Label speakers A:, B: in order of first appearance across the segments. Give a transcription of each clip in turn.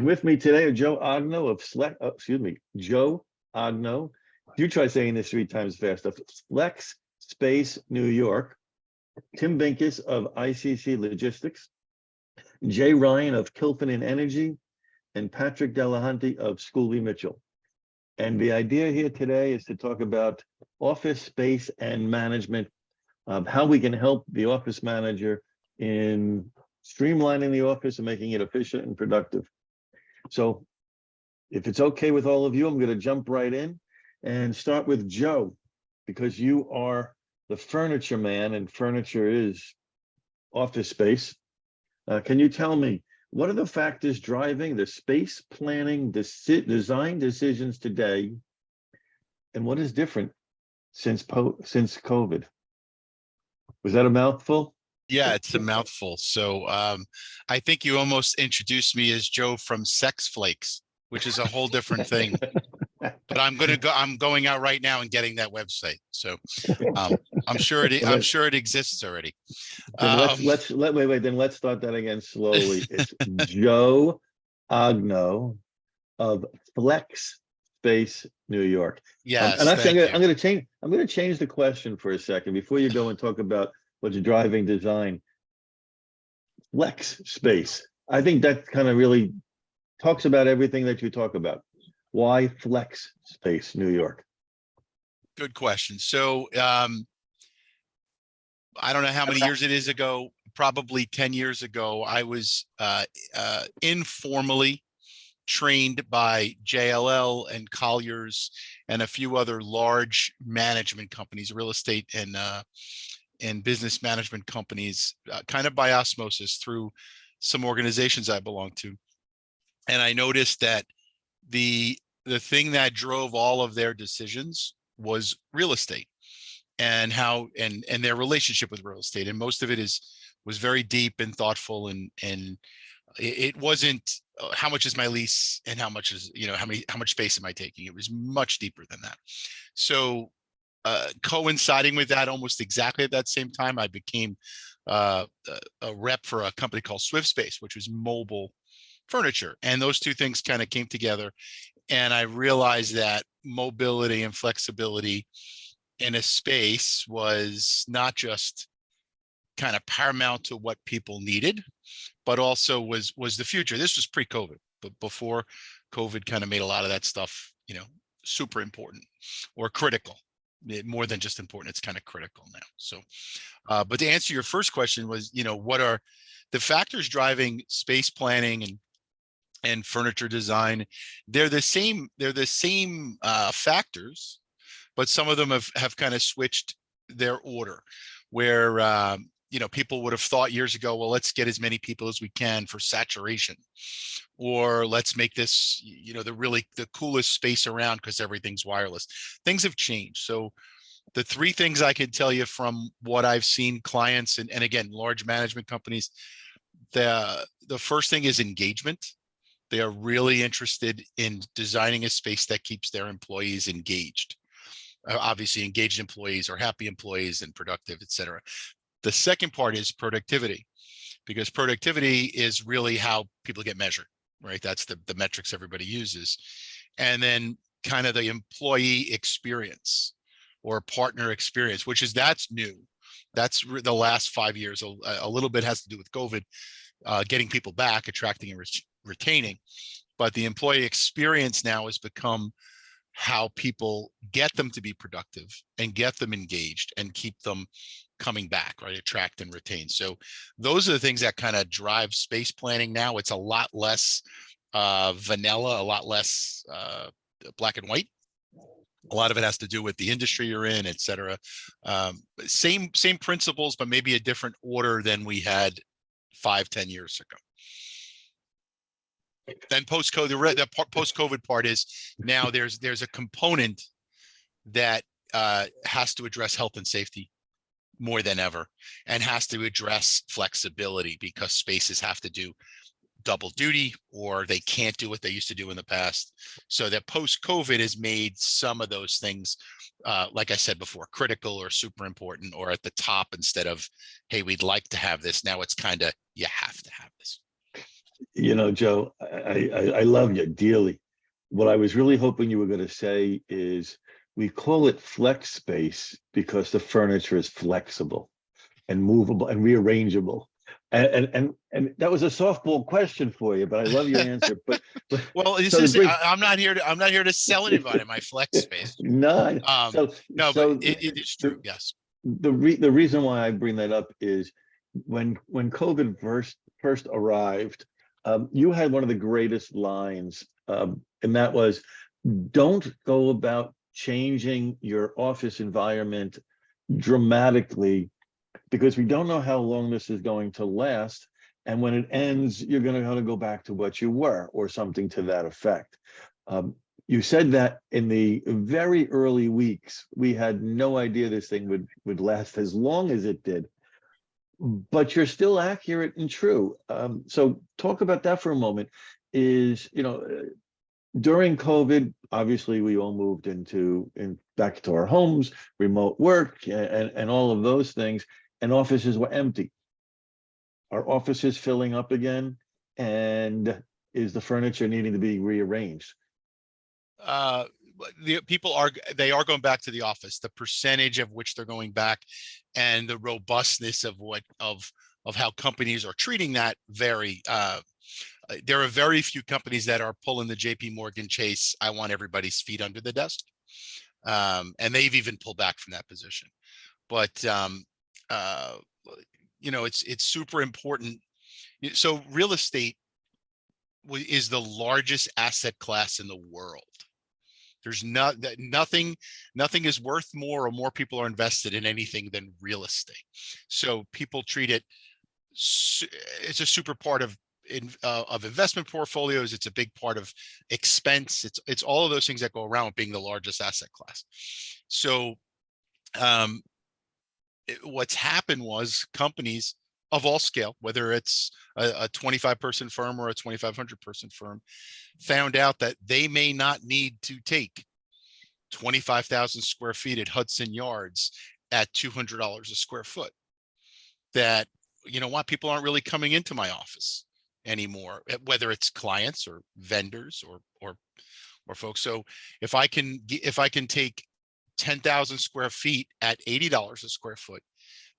A: And with me today are Joe Ogno of Joe Ogno. You try saying this 3 times fast. Of Flex Space New York. Tim Binkus of ICC Logistics. Jay Ryan of Kilfin Energy. And Patrick Delahunty of Schooley Mitchell. And the idea here today is to talk about office space and management, how we can help the office manager in streamlining the office and making it efficient and productive. So if it's okay with all of you, I'm going to jump right in and start with Joe, because you are the furniture man and furniture is office space. Can you tell me, what are the factors driving the space planning design decisions today, and what is different since COVID? Was that a mouthful?
B: Yeah, it's a mouthful. So I think you almost introduced me as Joe from Sex Flakes, which is a whole different thing. But I'm going out right now and getting that website. So I'm sure it exists already.
A: Then let's start that again slowly. It's Joe Ogno of Flex Space New York.
B: Yes,
A: and actually, I'm going to change the question for a second before you go and talk about what's driving design. Flex Space. I think that kind of really talks about everything that you talk about. Why Flex Space New York?
B: Good question. So I don't know how many years it is ago, probably 10 years ago, I was informally trained by JLL and Colliers and a few other large management companies, real estate and business management companies, kind of by osmosis through some organizations I belong to. And I noticed that the thing that drove all of their decisions was real estate and how and their relationship with real estate. And most of it was very deep and thoughtful, and it wasn't how much is my lease and how much is, how much space am I taking? It was much deeper than that. So coinciding with that, almost exactly at that same time, I became a rep for a company called Swift Space, which was mobile furniture. And those two things kind of came together. And I realized that mobility and flexibility in a space was not just kind of paramount to what people needed, but also was the future. This was pre-COVID, but before COVID kind of made a lot of that stuff, super important or critical. More than just important, it's kind of critical now. So, but to answer your first question was, what are the factors driving space planning and furniture design? They're the same factors, but some of them have kind of switched their order, where people would have thought years ago, well, let's get as many people as we can for saturation, or let's make this the coolest space around because everything's wireless. Things have changed. So the three things I could tell you from what I've seen clients and again large management companies, the first thing is engagement. They are really interested in designing a space that keeps their employees engaged. Obviously, engaged employees are happy employees and productive, et cetera. The second part is productivity, because productivity is really how people get measured, right? That's the metrics everybody uses. And then kind of the employee experience or partner experience, that's new. That's the last 5 years. A little bit has to do with COVID, getting people back, attracting and retaining. But the employee experience now has become how people get them to be productive and get them engaged and keep them coming back, right? Attract and retain. So those are the things that kind of drive space planning now. It's a lot less vanilla, a lot less black and white. A lot of it has to do with the industry you're in, et cetera. Same principles, but maybe a different order than we had 5-10 years ago. Then post-COVID, the post-COVID part is now there's a component that has to address health and safety more than ever, and has to address flexibility, because spaces have to do double duty or they can't do what they used to do in the past. So that post-COVID has made some of those things, like I said before, critical or super important, or at the top instead of, hey, we'd like to have this. Now it's kind of, you have to have this.
A: You know, Joe, I love you dearly. What I was really hoping you were going to say is we call it flex space because the furniture is flexible and movable and rearrangeable. And that was a softball question for you, but I love your answer. But
B: Well, this
A: so to
B: is,
A: bring
B: I'm not here to sell anybody my flex space.
A: none.
B: Um,
A: So
B: no, but it is true.
A: the
B: Yes.
A: the reason why I bring that up is when COVID first arrived, you had one of the greatest lines, and that was, "Don't go about changing your office environment dramatically because we don't know how long this is going to last. And when it ends, you're going to go back to what you were," or something to that effect. Um, you said that in the very early weeks, we had no idea this thing would last as long as it did. But you're still accurate and true. So talk about that for a moment. Is, during COVID, obviously we all moved back to our homes, remote work, and all of those things, and offices were empty. Are offices filling up again? And is the furniture needing to be rearranged?
B: Uh, the people are, they are going back to the office. The percentage of which they're going back and the robustness of of how companies are treating that vary. There are very few companies that are pulling the JP Morgan Chase, I want everybody's feet under the desk. And they've even pulled back from that position. But uh, it's super important. So real estate is the largest asset class in the world. There's nothing is worth more or more people are invested in anything than real estate. So people treat it, it's a super part of investment portfolios. It's a big part of expense. It's all of those things that go around with being the largest asset class. So um, what's happened was companies of all scale, whether it's a 25-person firm or a 2,500-person firm, found out that they may not need to take 25,000 square feet at Hudson Yards at $200 a square foot. That, you know what, people aren't really coming into my office anymore, whether it's clients or vendors or folks. So if I can take 10,000 square feet at $80 a square foot,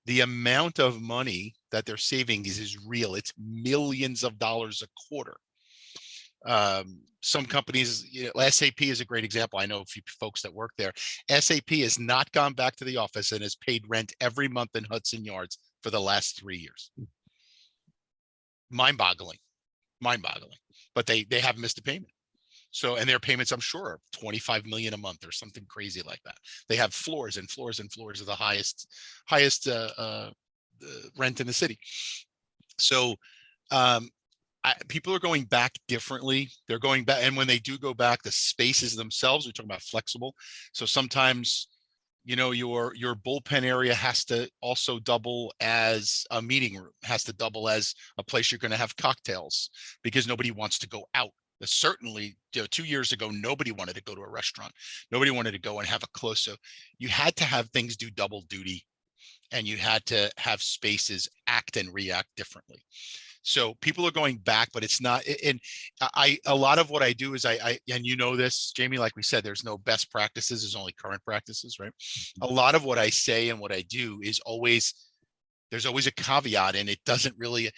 B: the amount of money that they're saving is real. It's millions of dollars a quarter. Some companies, SAP is a great example. I know a few folks that work there. SAP has not gone back to the office and has paid rent every month in Hudson Yards for the last 3 years. Mind-boggling, but they haven't missed a payment. So, and their payments, I'm sure, are 25 million a month or something crazy like that. They have floors and floors and floors of the highest rent in the city. So people are going back differently. They're going back, and when they do go back, the spaces themselves, we're talking about flexible. So sometimes, your bullpen area has to also double as a meeting room, has to double as a place you're going to have cocktails, because nobody wants to go out. Certainly, 2 years ago, nobody wanted to go to a restaurant. Nobody wanted to go and have a close. So you had to have things do double duty, and you had to have spaces act and react differently. So people are going back, but it's not. And a lot of what I do is and this, Jamie, like we said, there's no best practices. There's only current practices, right? A lot of what I say and what I do is there's always a caveat, and it doesn't really,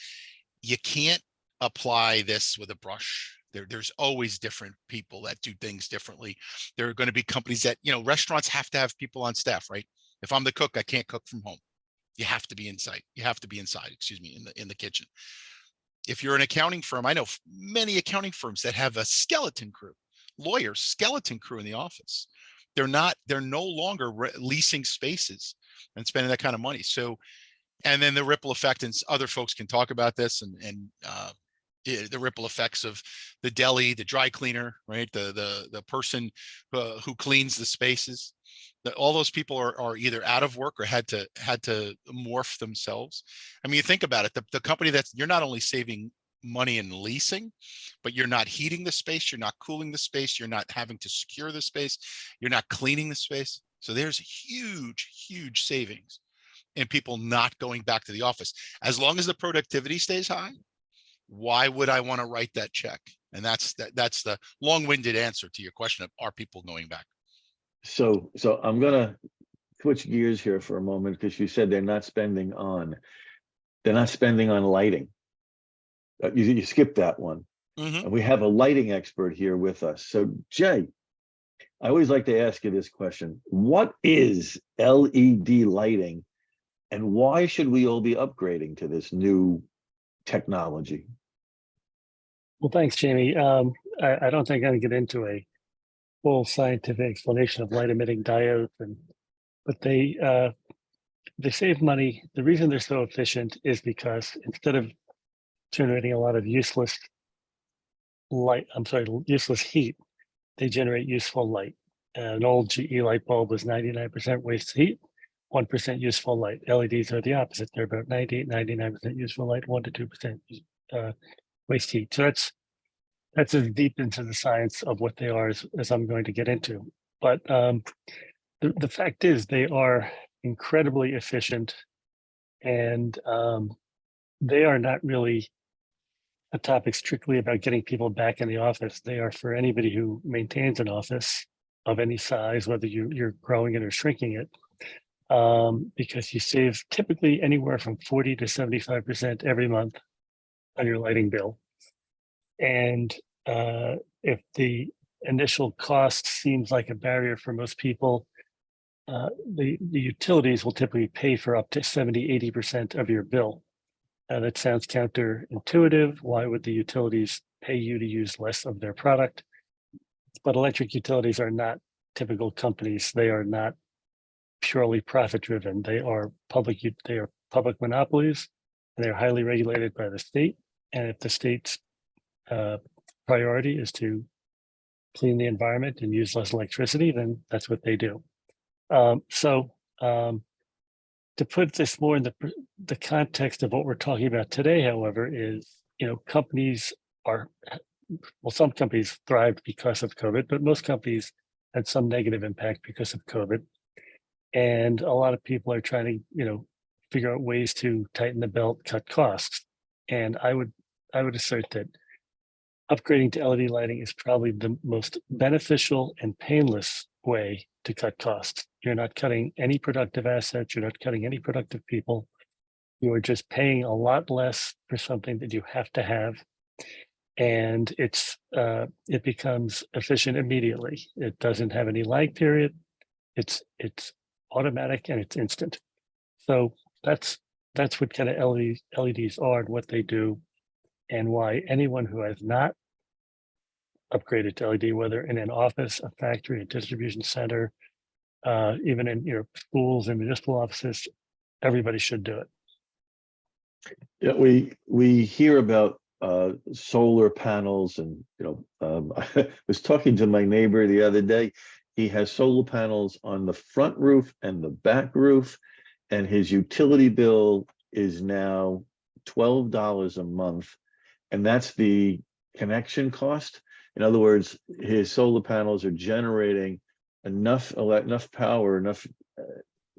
B: you can't apply this with a brush. There's always different people that do things differently. There are going to be companies that, restaurants have to have people on staff, right? If I'm the cook, I can't cook from home. You have to be inside. Excuse me, in the kitchen. If you're an accounting firm, I know many accounting firms that have a skeleton crew, lawyers, skeleton crew in the office. They're no longer leasing spaces and spending that kind of money. So, and then the ripple effect, and other folks can talk about this, and the ripple effects of the deli, the dry cleaner, right? The person who cleans the spaces. All those people are either out of work or had to morph themselves. I mean, you think about it, the company you're not only saving money in leasing, but you're not heating the space, you're not cooling the space, you're not having to secure the space, you're not cleaning the space. So there's huge savings in people not going back to the office. As long as the productivity stays high, why would I want to write that check? And that's the long-winded answer to your question of, are people going back?
A: So I'm gonna switch gears here for a moment, because you said they're not spending on lighting. You skipped that one.
B: Mhm.
A: And we have a lighting expert here with us. So Jay, I always like to ask you this question. What is LED lighting, and why should we all be upgrading to this new technology?
C: Well, thanks, Jamie. I don't think I'm going to get into a full scientific explanation of light emitting diodes, but they save money. The reason they're so efficient is because instead of generating a lot of useless useless heat, they generate useful light. An old GE light bulb was 99% waste heat, 1% useful light. LEDs are the opposite. They're about 98, 99% useful light, 1 to 2% waste heat. So that's as deep into the science of what they are as I'm going to get into. But the fact is, they are incredibly efficient, and they are not really a topic strictly about getting people back in the office. They are for anybody who maintains an office of any size, whether you're growing it or shrinking it, because you save typically anywhere from 40 to 75% every month on your lighting bill. And if the initial cost seems like a barrier for most people, the utilities will typically pay for up to 70, 80% of your bill. That sounds counterintuitive. Why would the utilities pay you to use less of their product? But electric utilities are not typical companies. They are not purely profit driven. They are public monopolies, and they're highly regulated by the state. And if the state's priority is to clean the environment and use less electricity, then that's what they do. To put this more in the context of what we're talking about today, however, is, companies some companies thrived because of COVID, but most companies had some negative impact because of COVID. And a lot of people are trying to, figure out ways to tighten the belt, cut costs. And I would assert that upgrading to LED lighting is probably the most beneficial and painless way to cut costs. You're not cutting any productive assets. You're not cutting any productive people. You are just paying a lot less for something that you have to have. And it becomes efficient immediately. It doesn't have any lag period. It's automatic and it's instant. So that's what kind of LEDs are and what they do, and why anyone who has not upgraded to LED, whether in an office, a factory, a distribution center, even in schools and municipal offices, everybody should do it.
A: Yeah, we hear about solar panels, and I was talking to my neighbor the other day. He has solar panels on the front roof and the back roof, and his utility bill is now $12 a month, and that's the connection cost. In other words, his solar panels are generating enough power, enough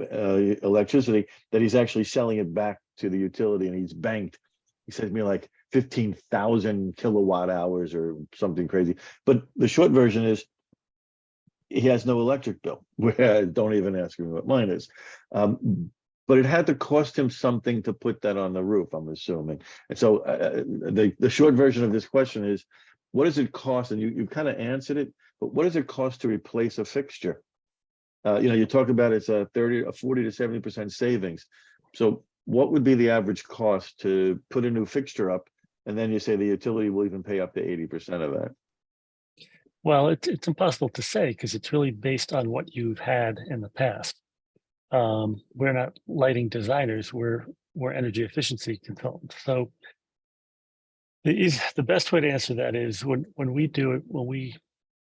A: electricity, that he's actually selling it back to the utility, and he's banked. He says to me like 15,000 kilowatt hours or something crazy. But the short version is he has no electric bill. Don't even ask me what mine is. But it had to cost him something to put that on the roof, I'm assuming. And so the short version of this question is, what does it cost? And you kind of answered it, but what does it cost to replace a fixture? You talk about it's a 40 to 70% savings. So what would be the average cost to put a new fixture up? And then you say the utility will even pay up to 80% of that.
C: Well, it's impossible to say, because it's really based on what you've had in the past. We're not lighting designers, we're energy efficiency consultants. So the best way to answer that is when we do it,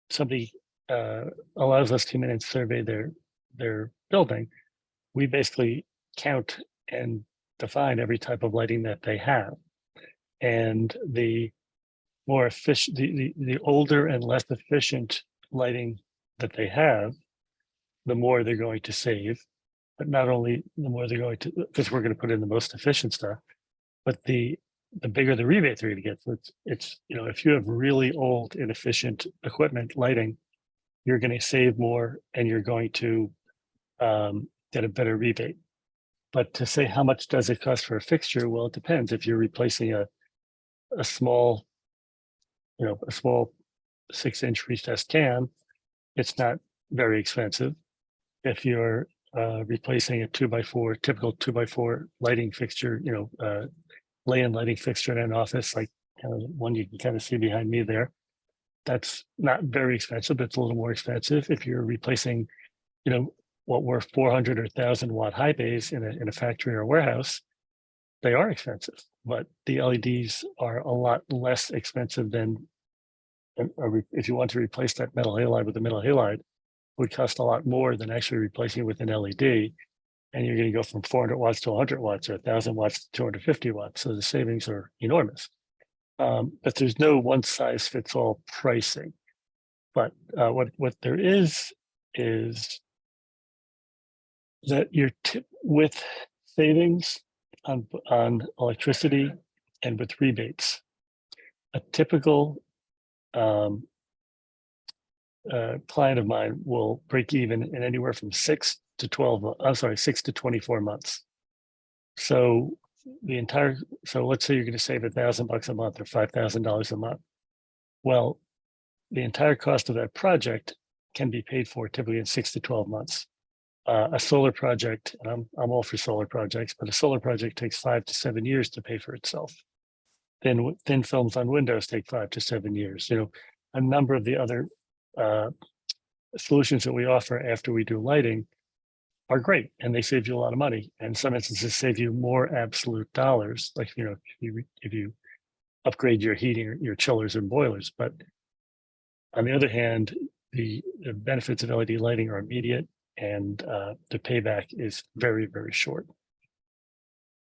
C: somebody allows us to come in and survey their building, we basically count and define every type of lighting that they have. And the more efficient, the older and less efficient lighting that they have, the more they're going to save. But not only the more they're going to, because we're going to put in the most efficient stuff, but the the bigger the rebates are going to get. So it's, you know, if you have really old, inefficient equipment, lighting, you're going to save more and you're going to get a better rebate. But to say how much does it cost for a fixture? Well, it depends. If you're replacing a small, you know, a small 6-inch recessed can, it's not very expensive. If you're replacing a 2x4, typical 2x4 lighting fixture, you know, lay-in lighting fixture in an office, like one you can kind of see behind me there, that's not very expensive, but it's a little more expensive. If you're replacing, you know, what were 400 or 1,000 watt high bays in a factory or warehouse, they are expensive, but the LEDs are a lot less expensive than if you want to replace that metal halide with a metal halide, would cost a lot more than actually replacing it with an LED. And you're going to go from 400 watts to 100 watts or 1,000 watts to 250 watts. So the savings are enormous. But there's no one size fits all pricing. But what there is that you're with savings on electricity and with rebates. A typical client of mine will break even in anywhere from 6 to 24 months. So so let's say you're going to save $1,000 a month or $5,000 a month. Well, the entire cost of that project can be paid for typically in 6 to 12 months. A solar project, and I'm all for solar projects, but a solar project takes 5 to 7 years to pay for itself. Then thin films on windows take 5 to 7 years. You know, a number of the other solutions that we offer after we do lighting are great, and they save you a lot of money. And in some instances, save you more absolute dollars. Like, you know, if you upgrade your heating, your chillers and boilers. But on the other hand, the benefits of LED lighting are immediate, and the payback is very, very short.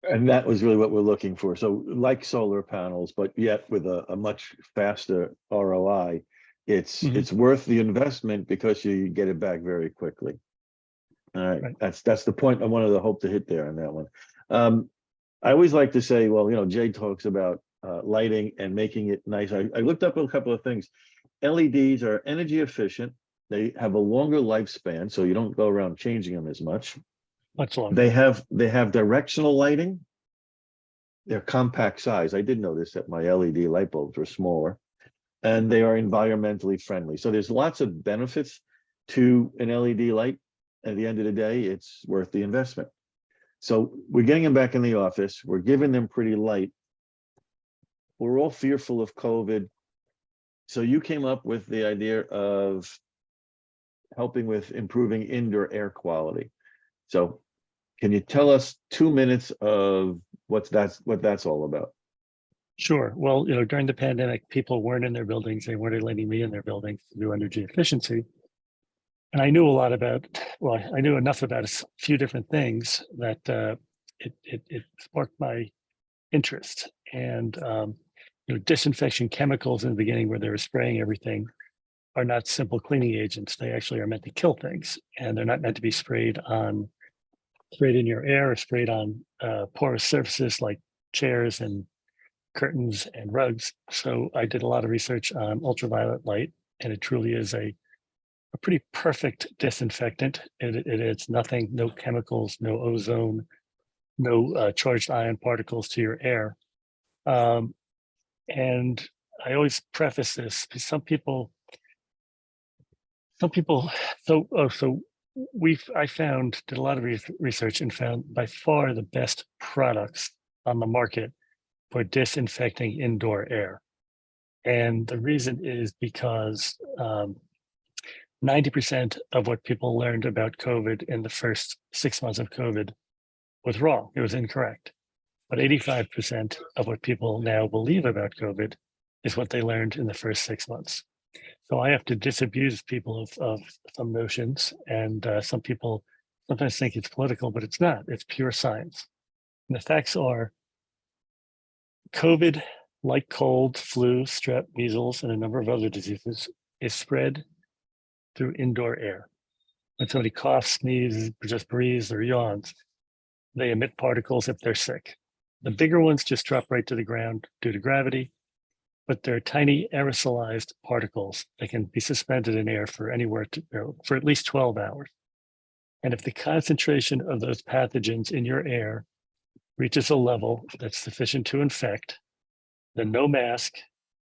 A: And that was really what we're looking for. So like solar panels, but yet with a much faster ROI, it's worth the investment because you get it back very quickly. All right. That's the point I wanted to hope to hit there on that one. I always like to say, well, you know, Jay talks about lighting and making it nice. I looked up a couple of things. LEDs are energy efficient. They have a longer lifespan, so you don't go around changing them as much.
C: Much longer.
A: They have directional lighting. They're compact size. I did notice that my LED light bulbs were smaller, and they are environmentally friendly. So there's lots of benefits to an LED light. At the end of the day, it's worth the investment. So we're getting them back in the office. We're giving them pretty light. We're all fearful of COVID. So you came up with the idea of helping with improving indoor air quality. So can you tell us 2 minutes of what that's all about?
C: Sure. Well, you know, during the pandemic, people weren't in their buildings. They weren't letting me in their buildings to do energy efficiency. And I knew a lot about, well, I knew enough about a few different things that it sparked my interest. And, you know, disinfection chemicals in the beginning where they were spraying everything are not simple cleaning agents. They actually are meant to kill things, and they're not meant to be sprayed in your air or sprayed on porous surfaces like chairs and curtains and rugs. So I did a lot of research on ultraviolet light, and it truly is a pretty perfect disinfectant. It adds nothing, no chemicals, no ozone, no charged ion particles to your air. And I always preface this because some people, I did a lot of research and found by far the best products on the market for disinfecting indoor air. And the reason is because 90% of what people learned about COVID in the first 6 months of COVID was wrong. It was incorrect. But 85% of what people now believe about COVID is what they learned in the first 6 months. So I have to disabuse people of some notions, and some people sometimes think it's political, but it's not. It's pure science. And the facts are COVID, like cold, flu, strep, measles, and a number of other diseases, is spread through indoor air. When somebody coughs, sneezes, just breathes, or yawns, they emit particles if they're sick. The bigger ones just drop right to the ground due to gravity, but they're tiny aerosolized particles that can be suspended in air for anywhere to, for at least 12 hours. And if the concentration of those pathogens in your air reaches a level that's sufficient to infect, then no mask,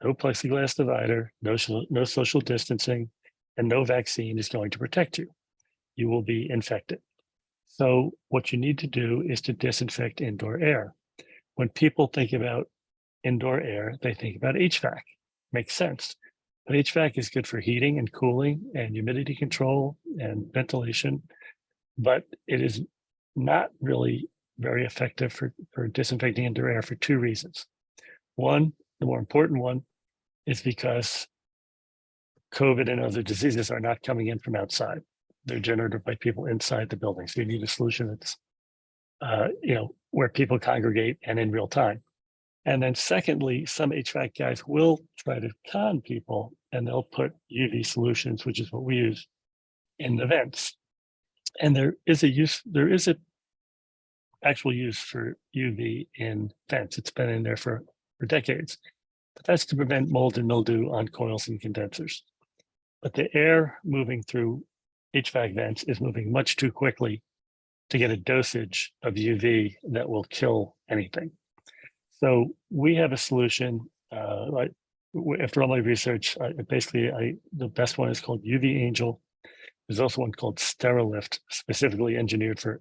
C: no plexiglass divider, no social distancing, and no vaccine is going to protect you. You will be infected. So what you need to do is to disinfect indoor air. When people think about indoor air, they think about HVAC. Makes sense. But HVAC is good for heating and cooling and humidity control and ventilation, but it is not really very effective for disinfecting indoor air for two reasons. One, the more important one, is because COVID and other diseases are not coming in from outside. They're generated by people inside the building. So you need a solution that's, where people congregate and in real time. And then secondly, some HVAC guys will try to con people and they'll put UV solutions, which is what we use, in the vents. And there is a actual use for UV in vents. It's been in there for decades. But that's to prevent mold and mildew on coils and condensers. But the air moving through HVAC vents is moving much too quickly to get a dosage of UV that will kill anything. So we have a solution. After all my research, the best one is called UV Angel. There's also one called Sterilift, specifically engineered for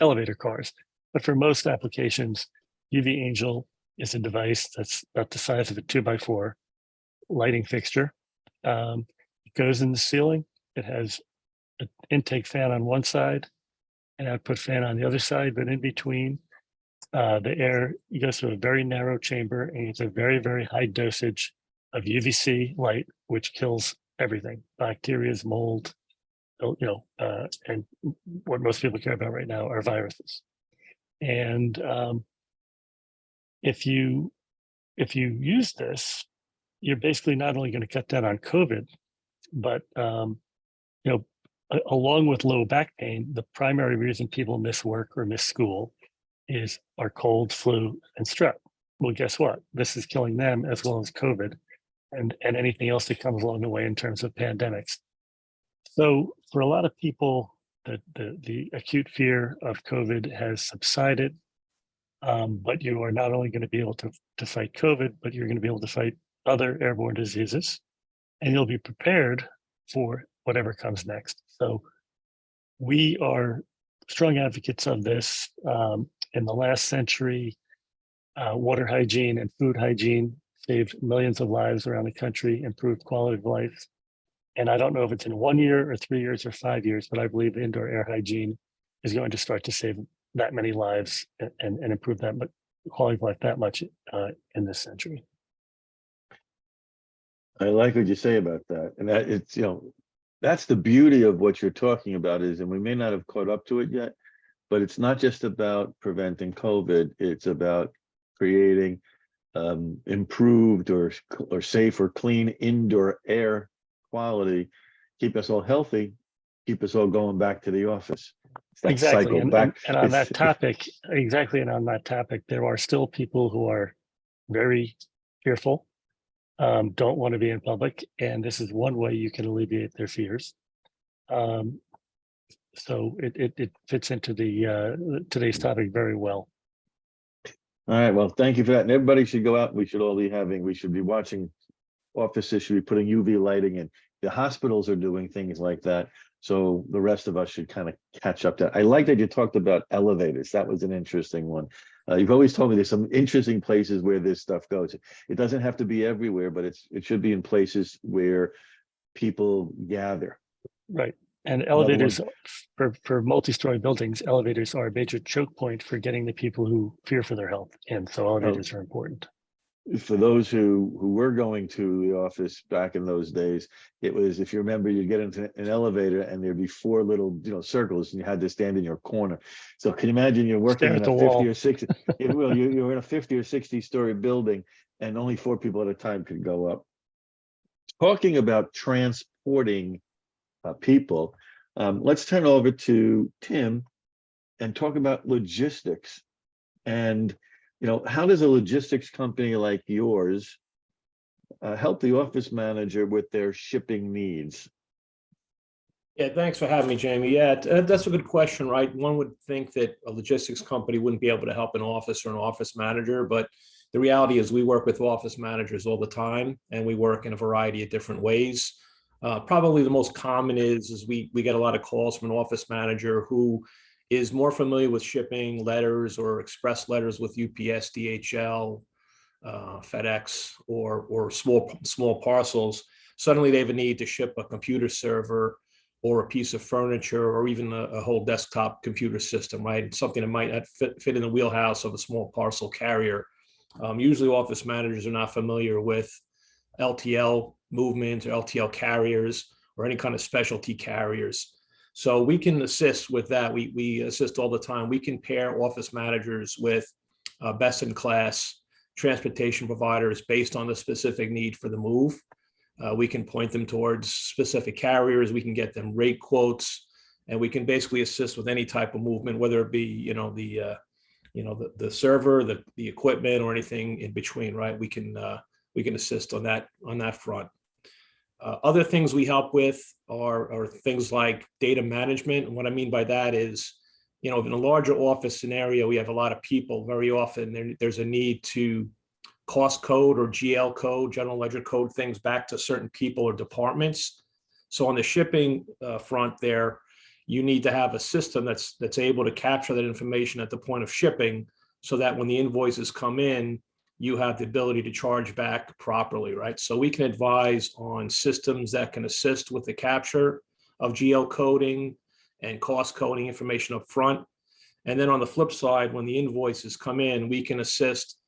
C: elevator cars. But for most applications, UV Angel is a device that's about the size of a 2x4 lighting fixture. It goes in the ceiling. It has an intake fan on one side, an output fan on the other side, but in between, the air goes through a very narrow chamber and it's a very, very high dosage of UVC light, which kills everything, bacteria, mold, and what most people care about right now are viruses. And if you use this, you're basically not only going to cut down on COVID, but along with low back pain, the primary reason people miss work or miss school are cold, flu, and strep. Well, guess what? This is killing them as well as COVID and anything else that comes along the way in terms of pandemics. So for a lot of people, the acute fear of COVID has subsided, but you are not only going to be able to fight COVID, but you're going to be able to fight other airborne diseases, and you'll be prepared for whatever comes next. So we are strong advocates of this. In the last century, water hygiene and food hygiene saved millions of lives around the country, improved quality of life. And I don't know if it's in 1 year or 3 years or 5 years, but I believe indoor air hygiene is going to start to save that many lives and improve that quality of life that much in this century.
A: I like what you say about that. And that it's, that's the beauty of what you're talking about is, and we may not have caught up to it yet, but it's not just about preventing COVID. It's about creating improved or safe or clean indoor air quality, keep us all healthy, keep us all going back to the office. It's that
C: Exactly.
A: cycle
C: And,
A: back.
C: and on that topic, and on that topic, there are still people who are very fearful, don't want to be in public, and this is one way you can alleviate their fears. So it fits into the today's topic very well.
A: All right, well, thank you for that. And everybody should go out. We should be watching offices, should be putting UV lighting in. The hospitals are doing things like that. So the rest of us should kind of catch up to. I like that you talked about elevators. That was an interesting one. You've always told me there's some interesting places where this stuff goes. It doesn't have to be everywhere, but it should be in places where people gather.
C: Right. And elevators for multi-story buildings, elevators are a major choke point for getting the people who fear for their health. And so elevators are important.
A: For those who were going to the office back in those days, it was, if you remember, you'd get into an elevator and there'd be 4 little, circles, and you had to stand in your corner. So can you imagine you're working in a 50 or 60, you're in a 50 or 60 story building and only 4 people at a time could go up. Talking about transporting people, let's turn over to Tim and talk about logistics. And how does a logistics company like yours help the office manager with their shipping needs?
D: Yeah, thanks for having me, Jamie. Yeah, that's a good question, right? One would think that a logistics company wouldn't be able to help an office or an office manager, but the reality is we work with office managers all the time, and we work in a variety of different ways. Probably the most common is we get a lot of calls from an office manager who is more familiar with shipping letters or express letters with UPS, DHL, FedEx, or small parcels. Suddenly they have a need to ship a computer server or a piece of furniture or even a whole desktop computer system, right? Something that might not fit in the wheelhouse of a small parcel carrier. Usually office managers are not familiar with LTL movements or LTL carriers or any kind of specialty carriers. So we can assist with that. We assist all the time. We can pair office managers with best in class transportation providers based on the specific need for the move. We can point them towards specific carriers. We can get them rate quotes, and we can basically assist with any type of movement, whether it be the server, the equipment, or anything in between. Right? We can assist on that front. Other things we help with are things like data management. And what I mean by that is, in a larger office scenario, we have a lot of people. Very often there's a need to cost code or GL code, general ledger code things back to certain people or departments. So on the shipping front there, you need to have a system that's able to capture that information at the point of shipping so that when the invoices come in, you have the ability to charge back properly, right? So we can advise on systems that can assist with the capture of GL coding and cost coding information up front. And then on the flip side, when the invoices come in, we can assist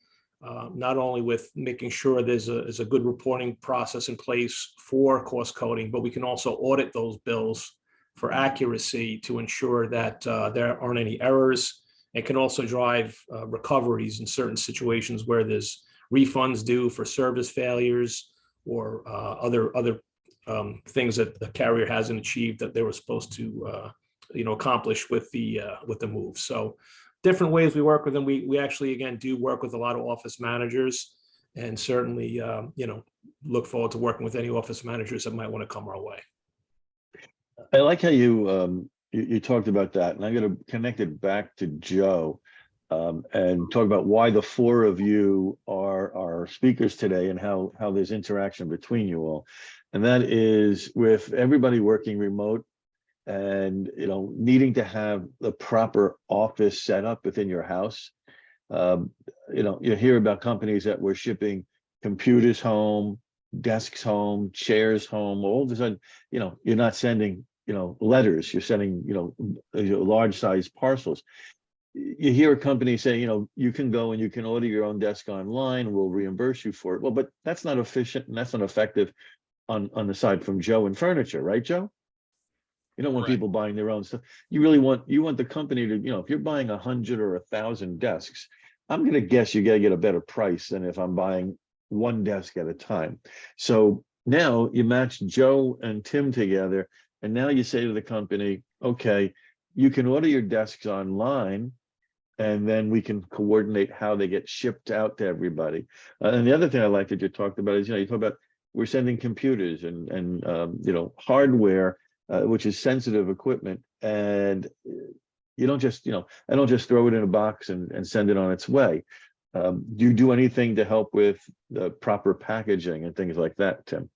D: not only with making sure there's a good reporting process in place for cost coding, but we can also audit those bills for accuracy to ensure that there aren't any errors, and can also drive recoveries in certain situations where there's refunds due for service failures or other things that the carrier hasn't achieved that they were supposed to accomplish with the move. So different ways we work with them. We actually, again, do work with a lot of office managers, and certainly, look forward to working with any office managers that might want to come our way.
A: I like how you talked about that, and I'm going to connect it back to Joe and talk about why the four of you are our speakers today and how there's interaction between you all. And that is with everybody working remote and needing to have the proper office set up within your house. You hear about companies that were shipping computers home, desks home, chairs home. All of a sudden, you're not sending letters, you're sending large size parcels. You hear a company say, you can go and you can order your own desk online, we'll reimburse you for it. Well, but that's not efficient and that's not effective on the side from Joe and furniture, right, Joe? You don't want
B: Right.
A: people buying their own stuff. You want the company to, if you're buying 100 or 1,000 desks, I'm going to guess you got to get a better price than if I'm buying one desk at a time. So now you match Joe and Tim together, and now you say to the company, okay, you can order your desks online, and then we can coordinate how they get shipped out to everybody. And the other thing I like that you talked about is, you talk about we're sending computers and hardware, which is sensitive equipment, and you don't just, I don't just throw it in a box and send it on its way. Do you do anything to help with the proper packaging and things like that, Tim?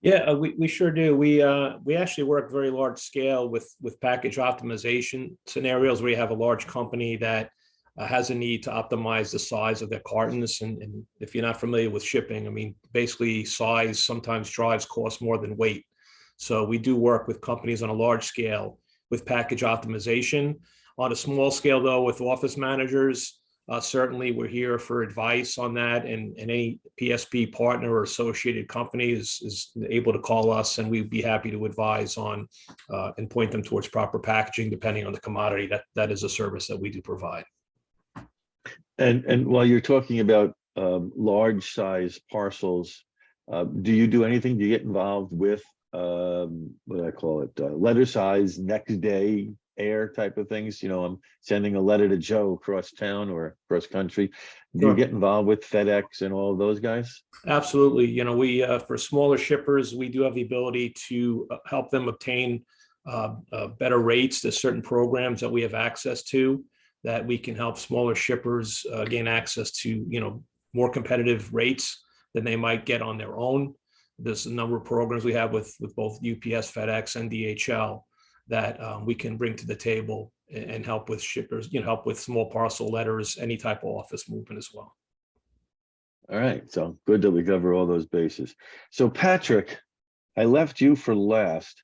D: Yeah, we sure do. We actually work very large scale with package optimization scenarios where you have a large company that has a need to optimize the size of their cartons. And if you're not familiar with shipping, I mean, basically size sometimes drives cost more than weight. So we do work with companies on a large scale with package optimization. On a small scale, though, with office managers, certainly we're here for advice on that, and any PSP partner or associated company is able to call us, and we'd be happy to advise on and point them towards proper packaging depending on the commodity. That is a service that we do provide.
A: And while you're talking about large size parcels, do you do anything? Do you get involved with what do I call it? Letter size, next day air type of things? You know, I'm sending a letter to Joe across town or across country. Do
D: Sure.
A: you get involved with FedEx and all of those guys?
D: Absolutely. You know, we, for smaller shippers, we do have the ability to help them obtain better rates. There's certain programs that we have access to that we can help smaller shippers gain access to, you know, more competitive rates than they might get on their own. There's a number of programs we have with both UPS, FedEx, and DHL that we can bring to the table and help with shippers, you know, help with small parcel letters, any type of office movement as well.
A: All right, so good that we cover all those bases. So Patrick, I left you for last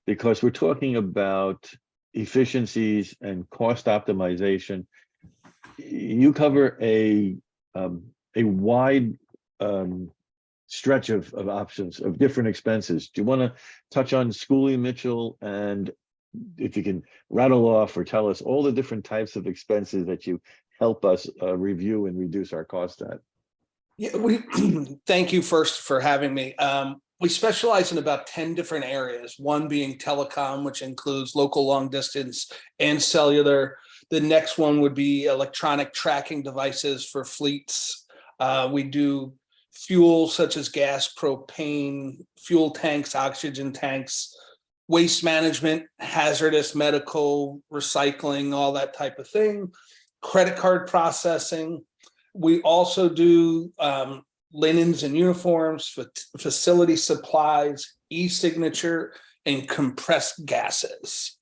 A: because we're talking about efficiencies and cost optimization. You cover a wide stretch of options of different expenses. Do you want to touch on Schooley Mitchell, and if you can rattle off or tell us all the different types of expenses that you help us review and reduce our cost at?
E: Yeah, thank you first for having me. We specialize in about 10 different areas, one being telecom, which includes local long distance and cellular. The next one would be electronic tracking devices for fleets. We do fuel such as gas, propane, fuel tanks, oxygen tanks, waste management, hazardous medical, recycling, all that type of thing, credit card processing. We also do linens and uniforms, facility supplies, e-signature, and compressed gases.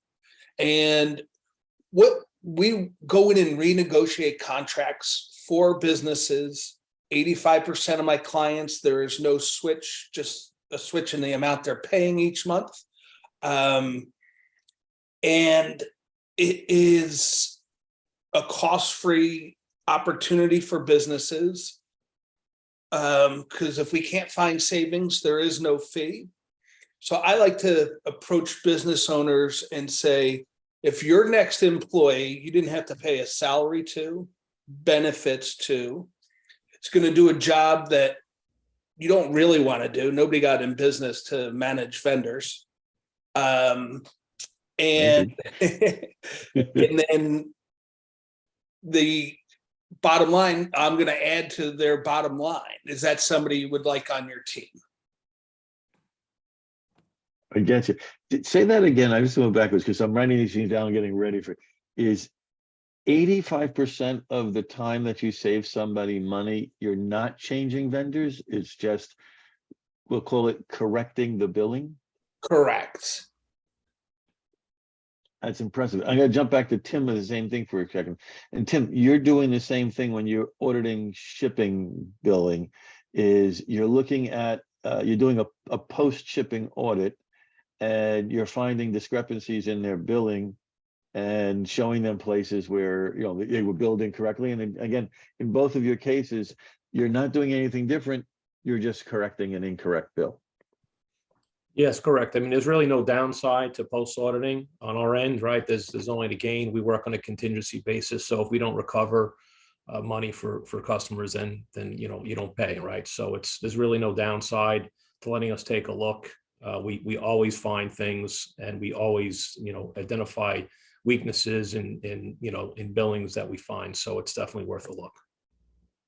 E: And what we go in and renegotiate contracts for businesses. 85% of my clients, there is no switch, just a switch in the amount they're paying each month. And it is a cost-free opportunity for businesses, because if we can't find savings, there is no fee. So I like to approach business owners and say, if your next employee, you didn't have to pay a salary to, benefits to, it's going to do a job that you don't really want to do. Nobody got in business to manage vendors. And and then the bottom line, I'm going to add to their bottom line. Is that somebody you would like on your team?
A: I get you. Say that again. I just going backwards because I'm writing these things down, getting ready for. Is 85% of the time that you save somebody money, you're not changing vendors? It's just, we'll call it correcting the billing?
E: Correct.
A: That's impressive. I'm going to jump back to Tim with the same thing for a second. And Tim, you're doing the same thing when you're auditing shipping billing, is you're looking at, you're doing a post-shipping audit, and you're finding discrepancies in their billing and showing them places where, you know, they were billed incorrectly. And then, again, in both of your cases, you're not doing anything different. You're just correcting an incorrect bill.
D: Yes, correct. I mean, there's really no downside to post auditing on our end, right? There's only the gain. We work on a contingency basis. So if we don't recover money for customers, then you know, you don't pay, right? So there's really no downside to letting us take a look. We always find things, and we always, you know, identify weaknesses in you know, in billings that we find. So it's definitely worth a look.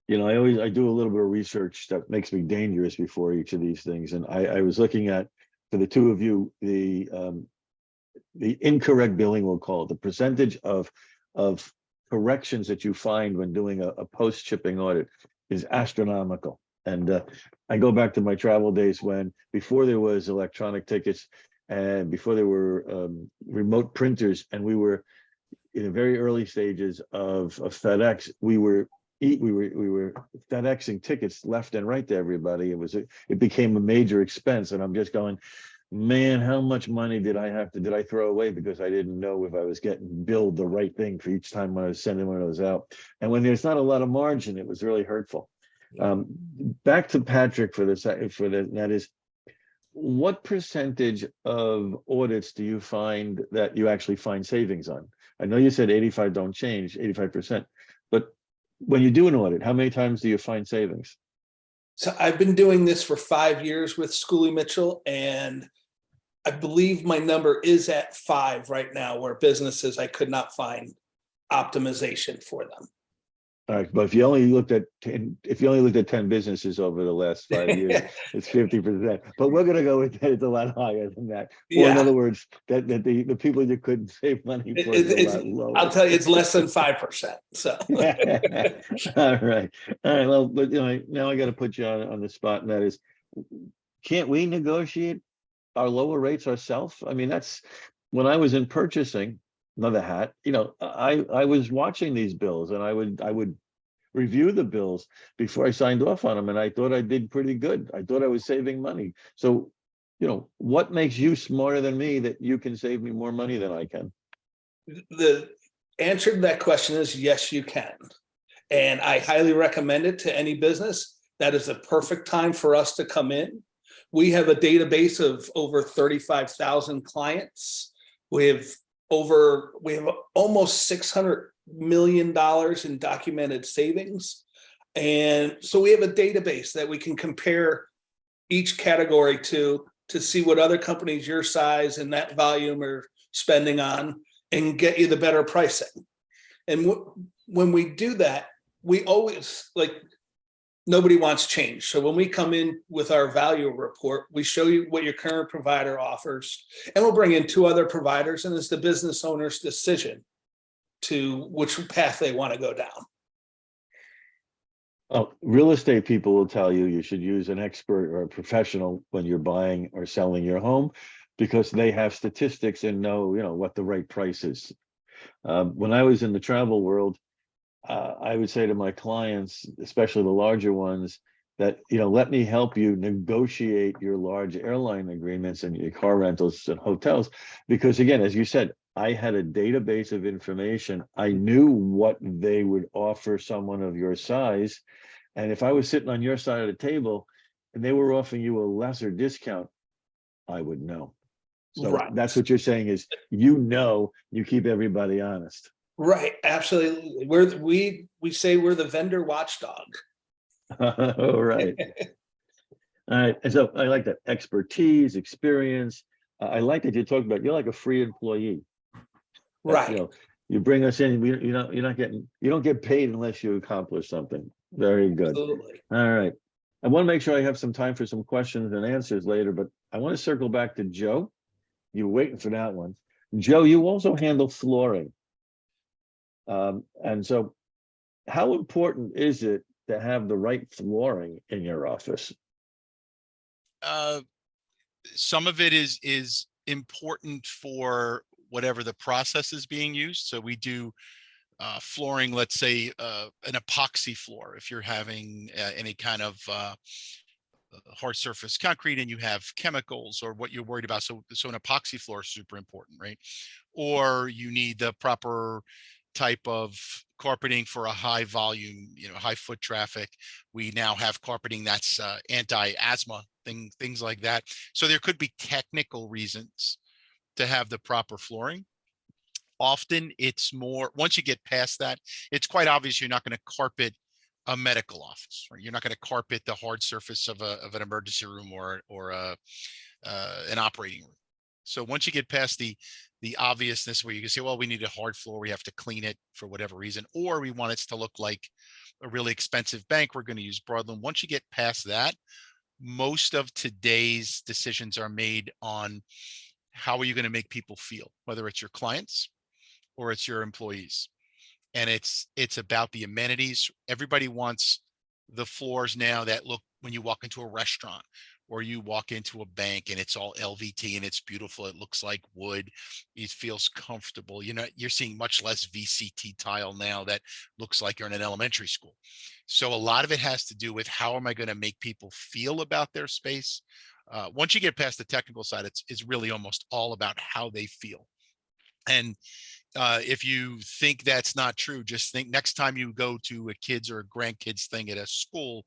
A: You know, I do a little bit of research that makes me dangerous before each of these things. And I was looking at, for the two of you, the incorrect billing, we'll call it, the percentage of corrections that you find when doing a post-shipping audit is astronomical. And I go back to my travel days when, before there was electronic tickets and before there were remote printers, and we were in the very early stages of FedEx, we were FedExing tickets left and right to everybody. It became a major expense, and I'm just going, man, how much money did I throw away because I didn't know if I was getting billed the right thing for each time when I was sending one of those out. And when there's not a lot of margin, it was really hurtful. Back to Patrick for that is, what percentage of audits do you find that you actually find savings on? I know you said 85 don't change, 85%, but when you do an audit, how many times do you find savings?
E: So I've been doing this for 5 years with Schooley Mitchell, and I believe my number is at 5 right now, where businesses, I could not find optimization for them.
A: All right, but if you only looked at 10, if you only looked at 10 businesses over the last 5 years, it's 50%. But we're gonna go with that, it's a lot higher than that. Or in
E: Yeah.
A: other words, that the people you couldn't save money for is a lot lower.
E: I'll tell you, it's less than 5%. So
A: All right. All right. Well, but now I got to put you on the spot, and that is, can't we negotiate our lower rates ourselves? I mean, that's when I was in purchasing, another hat, I was watching these bills, and I would review the bills before I signed off on them, and I thought I did pretty good. I thought I was saving money. So, what makes you smarter than me that you can save me more money than I can?
E: the answer to that question is yes, you can. And I highly recommend it to any business. That is the perfect time for us to come in. We have a database of over 35,000 clients. We have almost $600 million in documented savings. And so we have a database that we can compare each category to see what other companies your size and that volume are spending on and get you the better pricing. And when we do that, we always, nobody wants change. So when we come in with our value report, we show you what your current provider offers, and we'll bring in 2 other providers, and it's the business owner's decision to which path they want to go down.
A: Oh, real estate people will tell you should use an expert or a professional when you're buying or selling your home, because they have statistics and know, what the right price is. When I was in the travel world, I would say to my clients, especially the larger ones, that, let me help you negotiate your large airline agreements and your car rentals and hotels. Because again, as you said, I had a database of information. I knew what they would offer someone of your size. And if I was sitting on your side of the table and they were offering you a lesser discount, I would know. So
E: Right.
A: That's what you're saying is, you keep everybody honest.
E: Right, absolutely. We say we're the vendor watchdog.
A: All right. All right. And so I like that expertise, experience. I like that you talked about, you're like a free employee. That,
E: Right.
A: You bring us in, you don't get paid unless you accomplish something. Very good.
E: Absolutely.
A: All right. I want to make sure I have some time for some questions and answers later, but I want to circle back to Joe. You were waiting for that one. Joe, you also handle flooring. And so how important is it to have the right flooring in your office?
B: Some of it is important for whatever the process is being used. So we do flooring, let's say an epoxy floor, if you're having any kind of hard surface concrete and you have chemicals or what you're worried about. So an epoxy floor is super important, right? Or you need the proper type of carpeting for a high volume, high foot traffic. We now have carpeting that's anti-asthma, things like that. So there could be technical reasons to have the proper flooring. Often it's more, once you get past that, it's quite obvious you're not going to carpet a medical office, or you're not going to carpet the hard surface of an emergency room or an operating room. So once you get past the obviousness where you can say, well, we need a hard floor, we have to clean it for whatever reason, or we want it to look like a really expensive bank, we're going to use broadloom. Once you get past that, most of today's decisions are made on how are you going to make people feel, whether it's your clients or it's your employees. And it's about the amenities. Everybody wants the floors now that look, when you walk into a restaurant or you walk into a bank and it's all LVT and it's beautiful, it looks like wood, it feels comfortable. You're seeing much less VCT tile now that looks like you're in an elementary school. So a lot of it has to do with how am I going to make people feel about their space. Once you get past the technical side, it's really almost all about how they feel. And if you think that's not true, just think next time you go to a kids or a grandkids thing at a school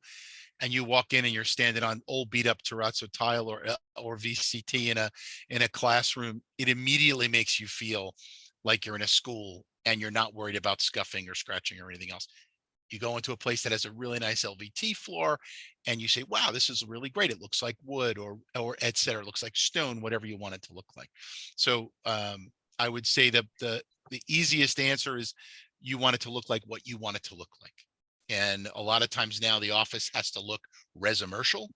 B: and you walk in and you're standing on old beat up terrazzo tile or VCT in a classroom, it immediately makes you feel like you're in a school and you're not worried about scuffing or scratching or anything else. You go into a place that has a really nice LVT floor and you say, wow, this is really great. It looks like wood or et cetera. It looks like stone, whatever you want it to look like. So I would say that the easiest answer is you want it to look like what you want it to look like. And a lot of times now the office has to look residential.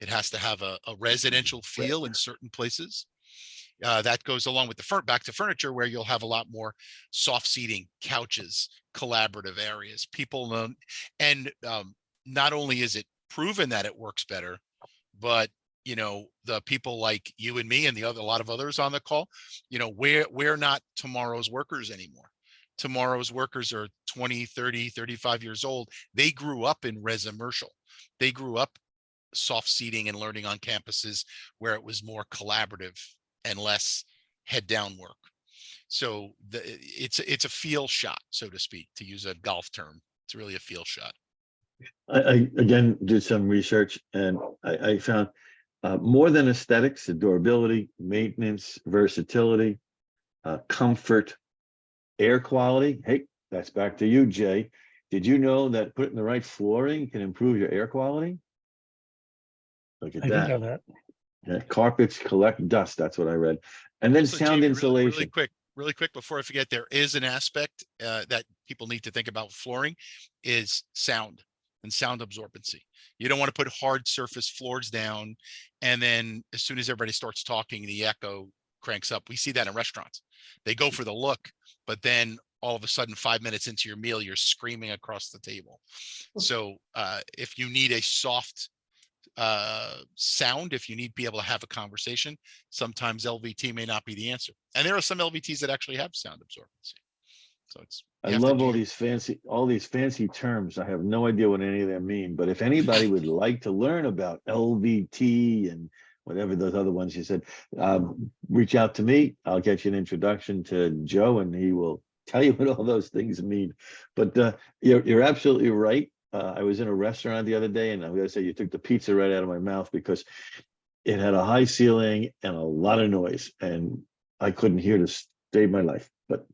B: It has to have a residential feel in certain places. That goes along with the back to furniture, where you'll have a lot more soft seating, couches, collaborative areas. People and not only is it proven that it works better, but you know, the people like you and me and a lot of others on the call, you know, we're not tomorrow's workers anymore. Tomorrow's workers are 20, 30, 35 years old. They grew up in residential. They grew up soft seating and learning on campuses where it was more collaborative and less head down work. So it's a feel shot, so to speak, to use a golf term. It's really a feel shot.
A: I again did some research, and I found more than aesthetics, the durability, maintenance, versatility, comfort, air quality. Hey, that's back to you, Jay. Did you know that putting the right flooring can improve your air quality? Look at
C: I didn't know
A: that.
C: that.
A: Yeah, carpets collect dust. That's what I read. And then
B: Also,
A: sound
B: Jay,
A: insulation.
B: really quick before I forget, there is an aspect that people need to think about flooring is sound and sound absorbency. You don't want to put hard surface floors down, and then as soon as everybody starts talking, the echo cranks up. We see that in restaurants. They go for the look, but then all of a sudden 5 minutes into your meal, you're screaming across the table. So if you need a soft sound, if you need to be able to have a conversation, sometimes LVT may not be the answer. And there are some LVTs that actually have sound absorbency. So it's,
A: I love all these fancy terms. I have no idea what any of them mean, but if anybody would like to learn about LVT and whatever those other ones you said, reach out to me. I'll get you an introduction to Joe, and he will tell you what all those things mean. But you're absolutely right. I was in a restaurant the other day, and I'm gonna say you took the pizza right out of my mouth, because it had a high ceiling and a lot of noise, and I couldn't hear to save my life. But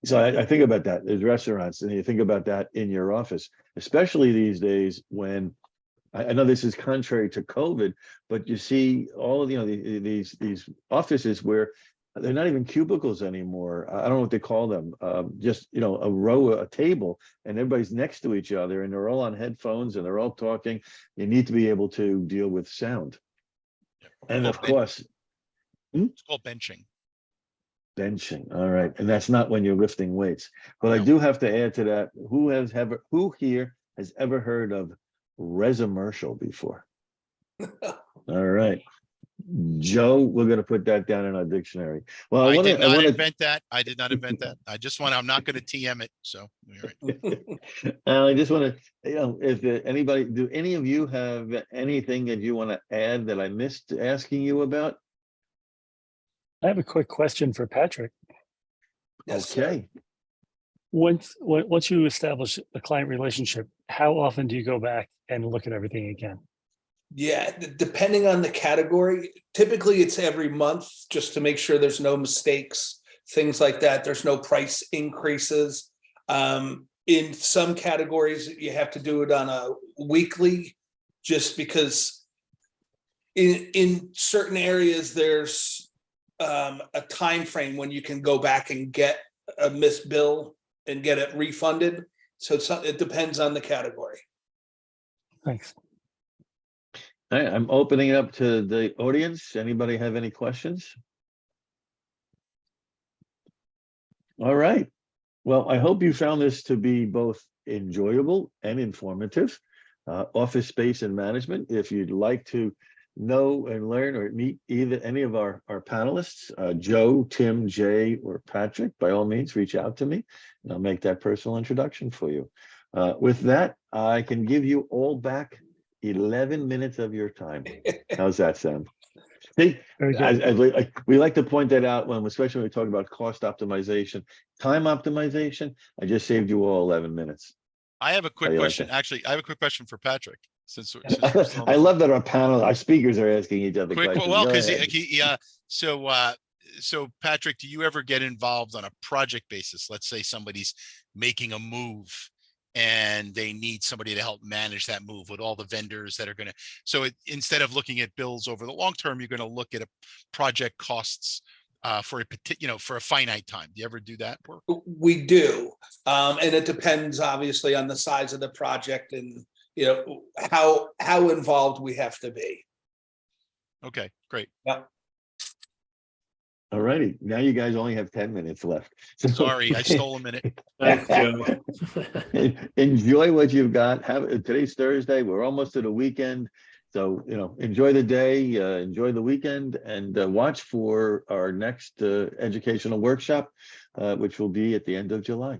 A: so I think about that. There's restaurants, and you think about that in your office, especially these days when I know this is contrary to COVID, but you see all of, you know, these offices where they're not even cubicles anymore. I don't know what they call them. Just, you know, a table, and everybody's next to each other, and they're all on headphones and they're all talking. You need to be able to deal with sound. And of course,
B: it's called benching.
A: Benching. All right. And that's not when you're lifting weights. But I
B: No.
A: do have to add to that. Who here has ever heard of residential before? All right. Joe, we're going to put that down in our dictionary. Well,
B: I did not invent that. I did not invent that. I'm not going to TM it. So
A: I just want to, you know, if do any of you have anything that you want to add that I missed asking you about?
C: I have a quick question for Patrick.
E: Yes, sir.
A: Okay.
C: Once you establish a client relationship, how often do you go back and look at everything again?
E: Yeah, depending on the category, typically it's every month, just to make sure there's no mistakes, things like that. There's no price increases. In some categories, you have to do it on a weekly, just because in certain areas, there's a time frame when you can go back and get a missed bill and get it refunded. So it depends on the category.
C: Thanks.
A: I'm opening it up to the audience. Anybody have any questions? All right. Well, I hope you found this to be both enjoyable and informative. Office space and management. If you'd like to know and learn or meet any of our panelists, Joe, Tim, Jay, or Patrick, by all means, reach out to me and I'll make that personal introduction for you. With that, I can give you all back 11 minutes of your time. How's that sound? See, we like to point that out especially when we talk about cost optimization, time optimization. I just saved you all 11 minutes.
B: I have a quick question. Actually, I have a quick question for Patrick. Since we're still on the
A: I
B: phone.
A: love that our speakers are asking each other questions.
B: Well,
A: Go
B: because
A: ahead.
B: so Patrick, do you ever get involved on a project basis? Let's say somebody's making a move and they need somebody to help manage that move with all the vendors that are going to. So instead of looking at bills over the long term, you're going to look at a project costs for a particular, for a finite time. Do you ever do that work?
E: We do. And it depends obviously on the size of the project and, how involved we have to be.
B: Okay, great.
A: All righty, now you guys only have 10 minutes left. So-
B: Sorry, I stole a minute.
D: Thanks, Joe.
A: Enjoy what you've got. Today's Thursday. We're almost to the weekend. So, enjoy the day, enjoy the weekend, and watch for our next educational workshop, which will be at the end of July.